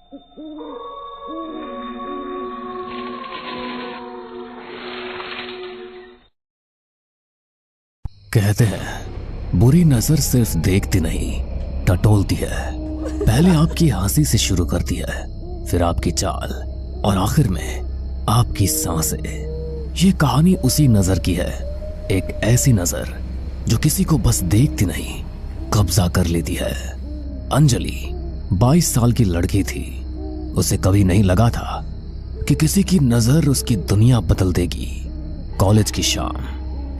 कहते हैं बुरी नजर सिर्फ देखती नहीं, टटोलती है। पहले आपकी हंसी से शुरू करती है, फिर आपकी चाल और आखिर में आपकी सांसें। ये कहानी उसी नजर की है, एक ऐसी नजर जो किसी को बस देखती नहीं, कब्जा कर लेती है। अंजलि 22 साल की लड़की थी। उसे कभी नहीं लगा था कि किसी की नजर उसकी दुनिया बदल देगी। कॉलेज की शाम,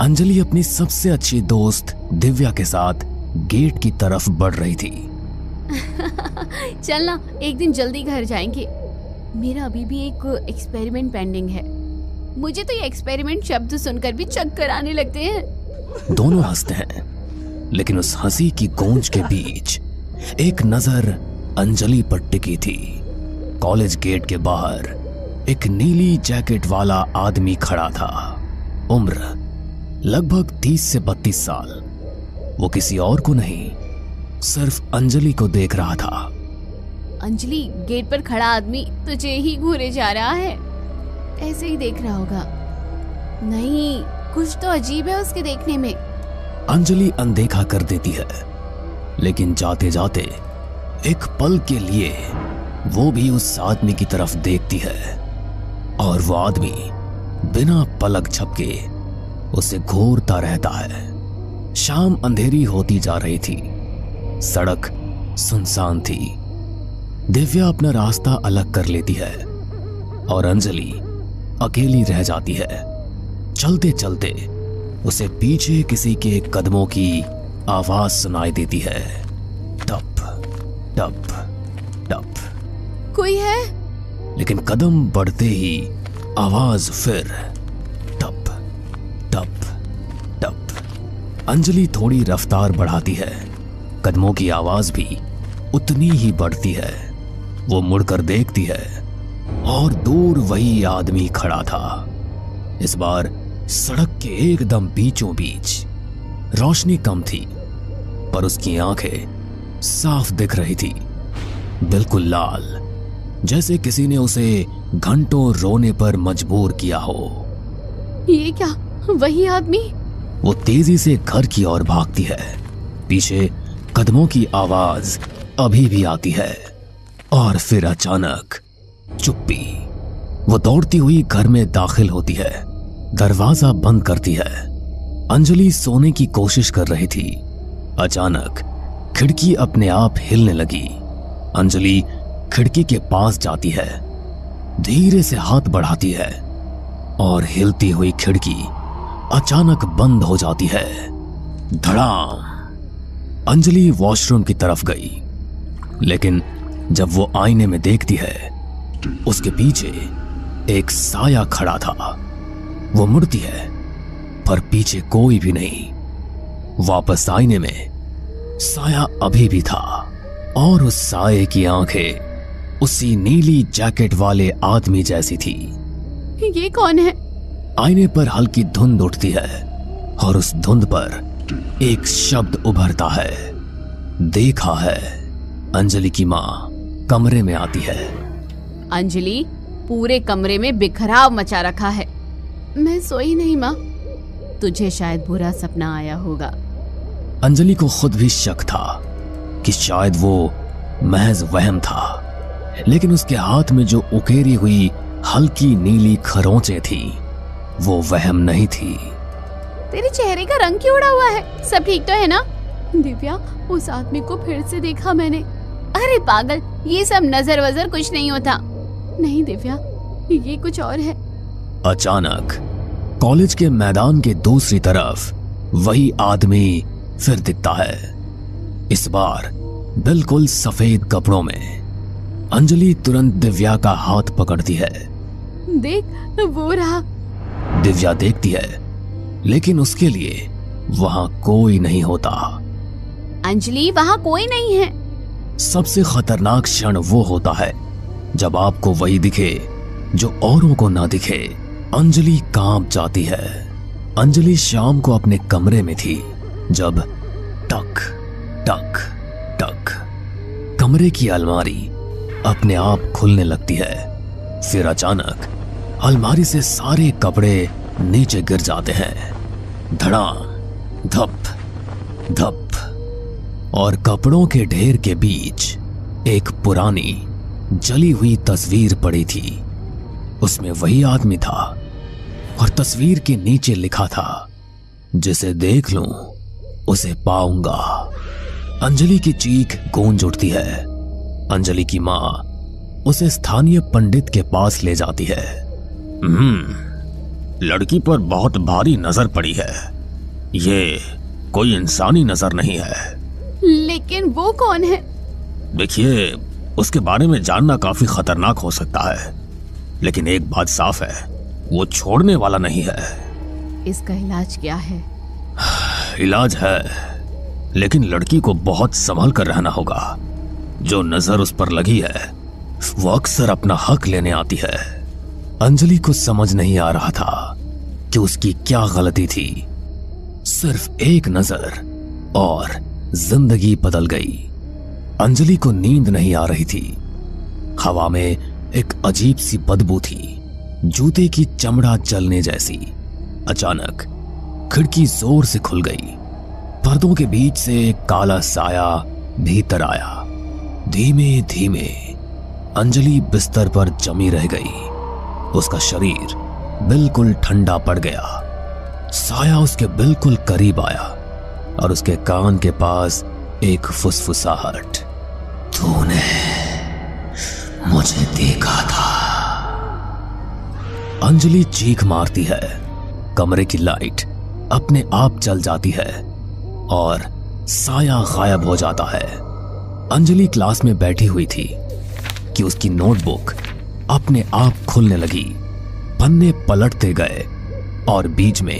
अंजलि अपनी सबसे अच्छी दोस्त दिव्या के साथ गेट की तरफ बढ़ रही थी। चलना, एक दिन जल्दी घर जाएंगे। मेरा अभी भी एक एक्सपेरिमेंट पेंडिंग है। मुझे तो ये एक्सपेरिमेंट शब्द सुनकर भी चक्कर आने लगते हैं। दोनों हंसते हैं, लेकिन उस हंसी की गूंज के बीच एक नजर अंजलि पर टिकी थी। कॉलेज गेट के बाहर एक नीली जैकेट वाला आदमी खड़ा था। उम्र लगभग 30 से 32 साल। वो किसी और को नहीं, सिर्फ अंजलि को देख रहा था। अंजलि, गेट पर खड़ा आदमी तुझे ही घूरे जा रहा है। ऐसे ही देख रहा होगा। नहीं, कुछ तो अजीब है उसके देखने में। अंजलि अनदेखा कर देती है, लेकिन जाते जाते एक पल के लिए वो भी उस आदमी की तरफ देखती है, और वो आदमी बिना पलक झपके उसे घूरता रहता है। शाम अंधेरी होती जा रही थी, सड़क सुनसान थी। दिव्या अपना रास्ता अलग कर लेती है और अंजलि अकेली रह जाती है। चलते चलते उसे पीछे किसी के कदमों की आवाज सुनाई देती है। टप टप टप। कोई है? लेकिन कदम बढ़ते ही आवाज फिर टप टप टप। अंजलि थोड़ी रफ्तार बढ़ाती है, कदमों की आवाज भी उतनी ही बढ़ती है। वो मुड़कर देखती है और दूर वही आदमी खड़ा था। इस बार सड़क के एकदम बीचों बीच। रोशनी कम थी, पर उसकी आंखें साफ दिख रही थी, बिल्कुल लाल, जैसे किसी ने उसे घंटों रोने पर मजबूर किया हो। ये क्या, वही आदमी? वो तेजी से घर की ओर भागती है। पीछे कदमों की आवाज अभी भी आती है, और फिर अचानक चुप्पी। वो दौड़ती हुई घर में दाखिल होती है, दरवाजा बंद करती है। अंजलि सोने की कोशिश कर रही थी। अचानक खिड़की अपने आप हिलने लगी। अंजलि खिड़की के पास जाती है, धीरे से हाथ बढ़ाती है, और हिलती हुई खिड़की अचानक बंद हो जाती है। धड़ाम। अंजलि वॉशरूम की तरफ गई, लेकिन जब वो आईने में देखती है, उसके पीछे एक साया खड़ा था। वो मुड़ती है, पर पीछे कोई भी नहीं। वापस आईने में साया अभी भी था, और उस साये की आंखें उसी नीली जैकेट वाले आदमी जैसी थी। ये कौन है? आईने पर हल्की धुंध उठती है, और उस धुंध पर एक शब्द उभरता है। देखा है। अंजलि की माँ कमरे में आती है। अंजलि, पूरे कमरे में बिखराव मचा रखा है। मैं सोई नहीं माँ, तुझे शायद बुरा सपना आया होगा। अंजलि को खुद भी शक था कि शायद वो महज वहम था, लेकिन उसके हाथ में जो उकेरी हुई हल्की नीली खरोंचें थी, वो वहम नहीं थी। तेरे चेहरे का रंग क्यों उड़ा हुआ है? सब ठीक तो है ना? दिव्या, उस आदमी को फिर से देखा मैंने। अरे पागल, ये सब नजर वजर कुछ नहीं होता। नहीं दिव्या, ये कुछ और है। अचानक कॉलेज के मैदान के दूसरी तरफ वही आदमी फिर दिखता है। इस बार बिल्कुल सफेद कपड़ों में। अंजलि तुरंत दिव्या का हाथ पकड़ती है। देख, वो रहा। दिव्या देखती है, लेकिन उसके लिए वहां कोई नहीं होता। अंजलि, वहां कोई नहीं है। सबसे खतरनाक क्षण वो होता है जब आपको वही दिखे जो औरों को ना दिखे। अंजलि कांप जाती है। अंजलि शाम को अपने कमरे में थी जब टक टक टक कमरे की अलमारी अपने आप खुलने लगती है। फिर अचानक अलमारी से सारे कपड़े नीचे गिर जाते हैं। धड़ाम, धप धप, और कपड़ों के ढेर के बीच एक पुरानी जली हुई तस्वीर पड़ी थी। उसमें वही आदमी था और तस्वीर के नीचे लिखा था, जिसे देख लूं उसे पाऊंगा। अंजलि की चीख गूंज उठती है। अंजलि की मां उसे स्थानीय पंडित के पास ले जाती है। लड़की पर बहुत भारी नजर पड़ी है। ये कोई इंसानी नजर नहीं है। लेकिन वो कौन है? देखिए, उसके बारे में जानना काफी खतरनाक हो सकता है, लेकिन एक बात साफ है, वो छोड़ने वाला नहीं है। इसका इलाज क्या है? इलाज है, लेकिन लड़की को बहुत संभल कर रहना होगा। जो नजर उस पर लगी है वो अक्सर अपना हक लेने आती है। अंजलि को समझ नहीं आ रहा था कि उसकी क्या गलती थी। सिर्फ एक नजर और जिंदगी बदल गई। अंजलि को नींद नहीं आ रही थी। हवा में एक अजीब सी बदबू थी, जूते की चमड़ा जलने जैसी। अचानक खिड़की जोर से खुल गई। पर्दों के बीच से एक काला साया भीतर आया। धीमे धीमे अंजलि बिस्तर पर जमी रह गई। उसका शरीर बिल्कुल ठंडा पड़ गया। साया उसके बिल्कुल करीब आया और उसके कान के पास एक फुसफुसाहट, तूने मुझे देखा था। अंजलि चीख मारती है। कमरे की लाइट अपने आप जल जाती है और साया गायब हो जाता है। अंजलि क्लास में बैठी हुई थी कि उसकी नोटबुक अपने आप खुलने लगी। पन्ने पलटते गए और बीच में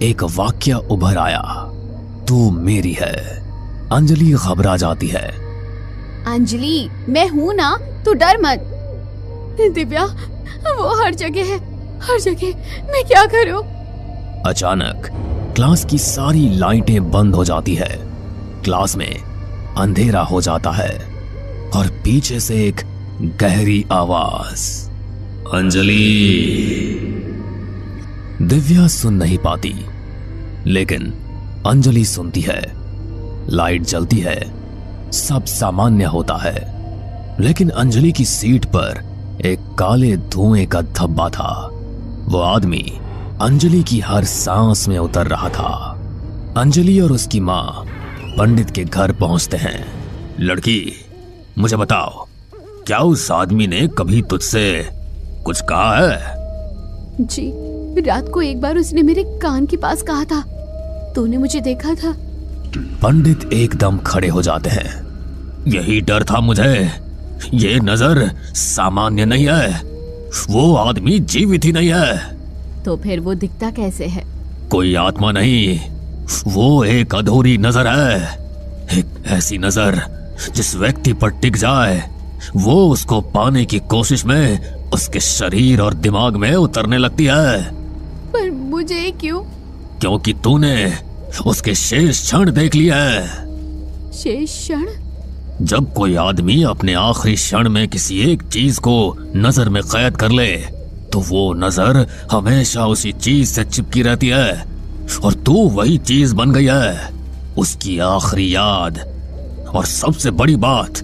एक वाक्य उभर आया, तू मेरी है। अंजलि घबरा जाती है। अंजलि, मैं हूं ना, तू डर मत। दिव्या, वो हर जगह है, हर जगह। मैं क्या करूं? अचानक क्लास की सारी लाइटें बंद हो जाती है। क्लास में अंधेरा हो जाता है और पीछे से एक गहरी आवाज, अंजलि। दिव्या सुन नहीं पाती, लेकिन अंजलि सुनती है। लाइट जलती है, सब सामान्य होता है, लेकिन अंजलि की सीट पर एक काले धुएं का धब्बा था। वो आदमी अंजलि की हर सांस में उतर रहा था। अंजलि और उसकी मां पंडित के घर पहुंचते हैं। लड़की, मुझे बताओ, क्या उस आदमी ने कभी तुझसे कुछ कहा है? जी, रात को एक बार उसने मेरे कान के पास कहा था, तूने मुझे देखा था। पंडित एकदम खड़े हो जाते हैं। यही डर था मुझे। ये नजर सामान्य नहीं है। वो आदमी जीवित ही नहीं है। तो फिर वो दिखता कैसे है? कोई आत्मा नहीं, वो एक अधूरी नजर है। एक ऐसी नजर जिस व्यक्ति पर टिक जाए, वो उसको पाने की कोशिश में उसके शरीर और दिमाग में उतरने लगती है। पर मुझे क्यों? क्योंकि तूने उसके शेष क्षण देख लिया है। शेष क्षण? जब कोई आदमी अपने आखिरी क्षण में किसी एक चीज को नजर में कैद कर ले, तो वो नजर हमेशा उसी चीज से चिपकी रहती है और तू वही चीज बन गई है, उसकी आखिरी याद। और सबसे बड़ी बात,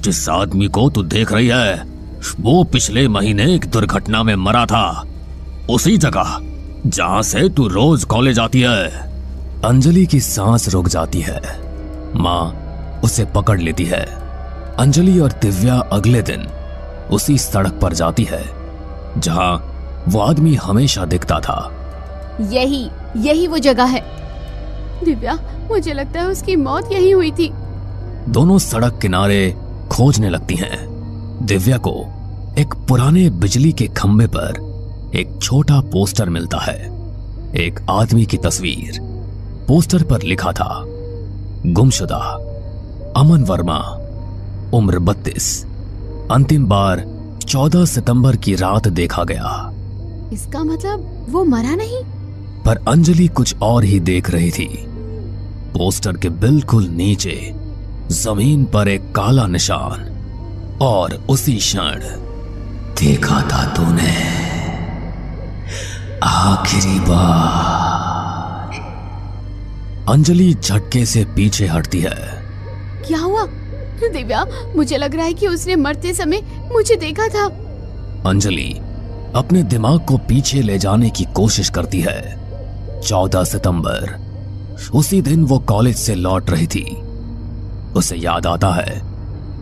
जिस आदमी को तू देख रही है, वो पिछले महीने एक दुर्घटना में मरा था, उसी जगह जहां से तू रोज कॉलेज आती है। अंजलि की सांस रुक जाती है। मां उसे पकड़ लेती है। अंजलि और दिव्या अगले दिन उसी सड़क पर जाती है जहां वो आदमी हमेशा दिखता था। यही वो जगह है। दिव्या, मुझे लगता है उसकी मौत यही हुई थी। दोनों सड़क किनारे खोजने लगती हैं। दिव्या को एक पुराने बिजली के खंभे पर एक छोटा पोस्टर मिलता है। एक आदमी की तस्वीर। पोस्टर पर लिखा था, गुमशुदा अमन वर्मा, उम्र 32, अंतिम बार 14 सितंबर की रात देखा गया। इसका मतलब वो मरा नहीं? पर अंजलि कुछ और ही देख रही थी। पोस्टर के बिल्कुल नीचे जमीन पर एक काला निशान, और उसी क्षण देखा था तूने आखिरी बार। अंजलि झटके से पीछे हटती है। क्या हुआ दिव्या? मुझे लग रहा है कि उसने मरते समय मुझे देखा था। अंजलि अपने दिमाग को पीछे ले जाने की कोशिश करती है। 14 सितंबर, उसी दिन वो कॉलेज से लौट रही थी। उसे याद आता है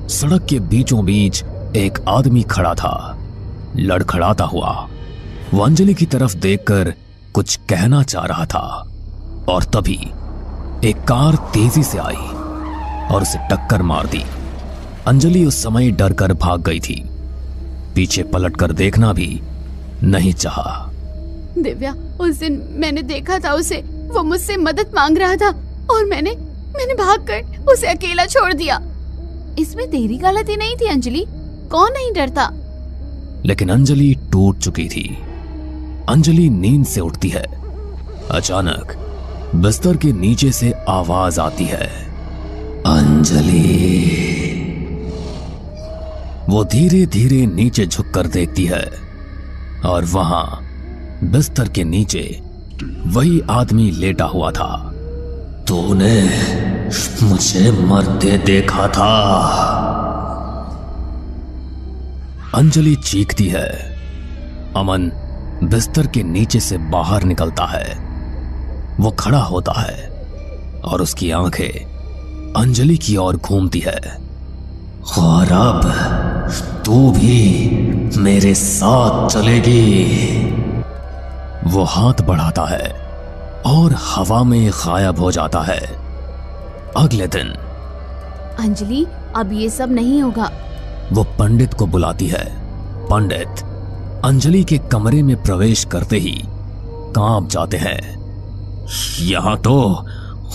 सड़क के बीचों बीच एक आदमी खड़ा था, लड़खड़ाता हुआ। वो अंजलि की तरफ देखकर कुछ कहना चाह रहा था और तभी एक कार तेजी से आई और उसे टक्कर मार दी। अंजलि उस समय डर कर भाग गई थी, पीछे पलटकर देखना भी नहीं चाहा। दिव्या, उस दिन मैंने देखा था उसे, वो मुझसे मदद मांग रहा था और मैंने भागकर उसे अकेला छोड़ दिया। इसमें तेरी गलती नहीं थी अंजलि, कौन नहीं डरता। लेकिन अंजलि टूट चुकी थी। अंजलि नींद से उठती है। अचानक बिस्तर के नीचे से आवाज आती है, अंजलि। वो धीरे धीरे नीचे झुककर देखती है और वहां बिस्तर के नीचे वही आदमी लेटा हुआ था। तूने मुझे मरते देखा था। अंजलि चीखती है। अमन बिस्तर के नीचे से बाहर निकलता है। वो खड़ा होता है और उसकी आंखें अंजलि की ओर घूमती है। और अब तू भी मेरे साथ चलेगी। वो हाथ बढ़ाता है और हवा में गायब हो जाता है। अगले दिन अंजलि, अब ये सब नहीं होगा। वो पंडित को बुलाती है। पंडित अंजलि के कमरे में प्रवेश करते ही कांप जाते हैं। यहां तो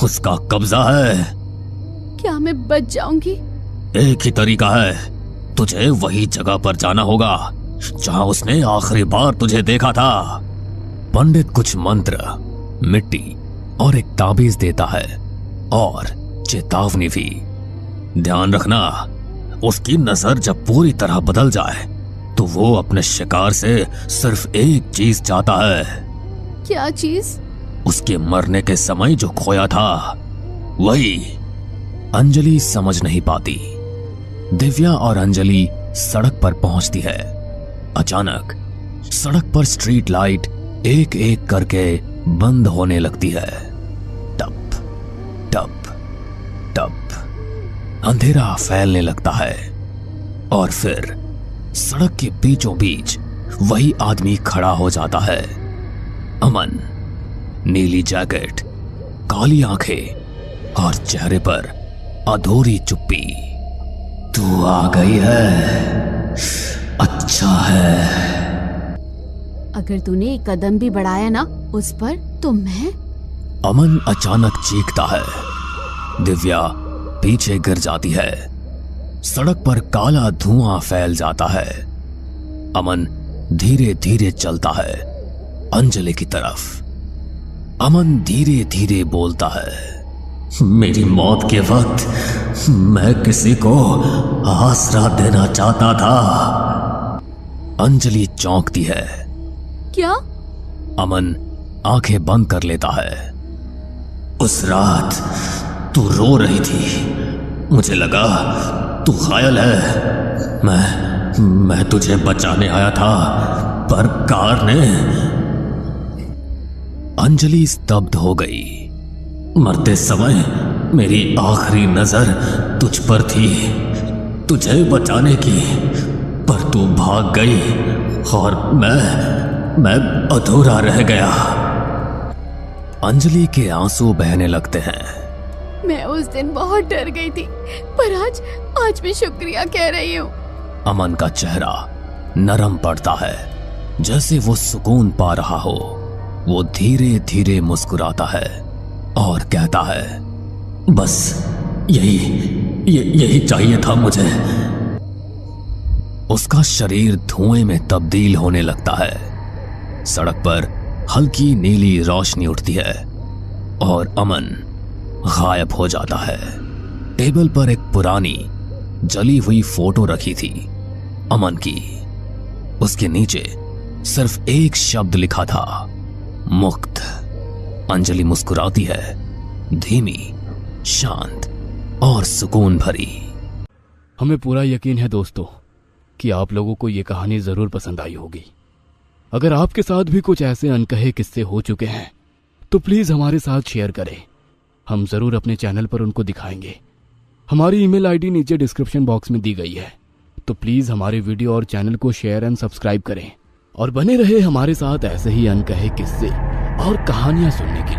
उसका कब्जा है। क्या मैं बच जाऊंगी? एक ही तरीका है, तुझे वही जगह पर जाना होगा जहां उसने आखिरी बार तुझे देखा था। पंडित कुछ मंत्र, मिट्टी और एक ताबीज देता है और चेतावनी भी। ध्यान रखना, उसकी नजर जब पूरी तरह बदल जाए तो वो अपने शिकार से सिर्फ एक चीज चाहता है। क्या चीज? उसके मरने के समय जो खोया था वही। अंजलि समझ नहीं पाती। दिव्या और अंजलि सड़क पर पहुंचती है। अचानक सड़क पर स्ट्रीट लाइट एक एक करके बंद होने लगती है। टप टप टप अंधेरा फैलने लगता है और फिर सड़क के बीचों बीच वही आदमी खड़ा हो जाता है। अमन, नीली जैकेट, काली आंखें और चेहरे पर अधूरी चुप्पी। तू आ गई है, अच्छा है। अगर तूने एक कदम भी बढ़ाया ना उस पर तो मैं। अमन अचानक चीखता है। दिव्या पीछे गिर जाती है। सड़क पर काला धुआं फैल जाता है। अमन धीरे धीरे चलता है अंजलि की तरफ। अमन धीरे धीरे बोलता है, मेरी मौत के वक्त मैं किसी को आसरा देना चाहता था। अंजलि चौंकती है। क्या? अमन आंखें बंद कर लेता है। उस रात तू रो रही थी, मुझे लगा तू घायल है। मैं तुझे बचाने आया था पर कार ने। अंजलि स्तब्ध हो गई। मरते समय मेरी आखिरी नजर तुझ पर थी, तुझे बचाने की, पर तू भाग गई और मैं अधूरा रह गया। अंजलि के आंसू बहने लगते हैं। मैं उस दिन बहुत डर गई थी पर आज मैं शुक्रिया कह रही हूँ। अमन का चेहरा नरम पड़ता है जैसे वो सुकून पा रहा हो। वो धीरे धीरे मुस्कुराता है और कहता है, बस यही चाहिए था मुझे। उसका शरीर धुएं में तब्दील होने लगता है। सड़क पर हल्की नीली रोशनी उठती है और अमन गायब हो जाता है। टेबल पर एक पुरानी जली हुई फोटो रखी थी, अमन की। उसके नीचे सिर्फ एक शब्द लिखा था, मुक्त। अंजलि मुस्कुराती है, धीमी, शांत और सुकून भरी। हमें पूरा यकीन है दोस्तों कि आप लोगों को ये कहानी जरूर पसंद आई होगी। अगर आपके साथ भी कुछ ऐसे अनकहे किस्से हो चुके हैं तो प्लीज हमारे साथ शेयर करें। हम जरूर अपने चैनल पर उनको दिखाएंगे। हमारी ईमेल आईडी नीचे डिस्क्रिप्शन बॉक्स में दी गई है, तो प्लीज हमारे वीडियो और चैनल को शेयर एंड सब्सक्राइब करें और बने रहे हमारे साथ ऐसे ही अनकहे किस्से और कहानियां सुनने के लिए।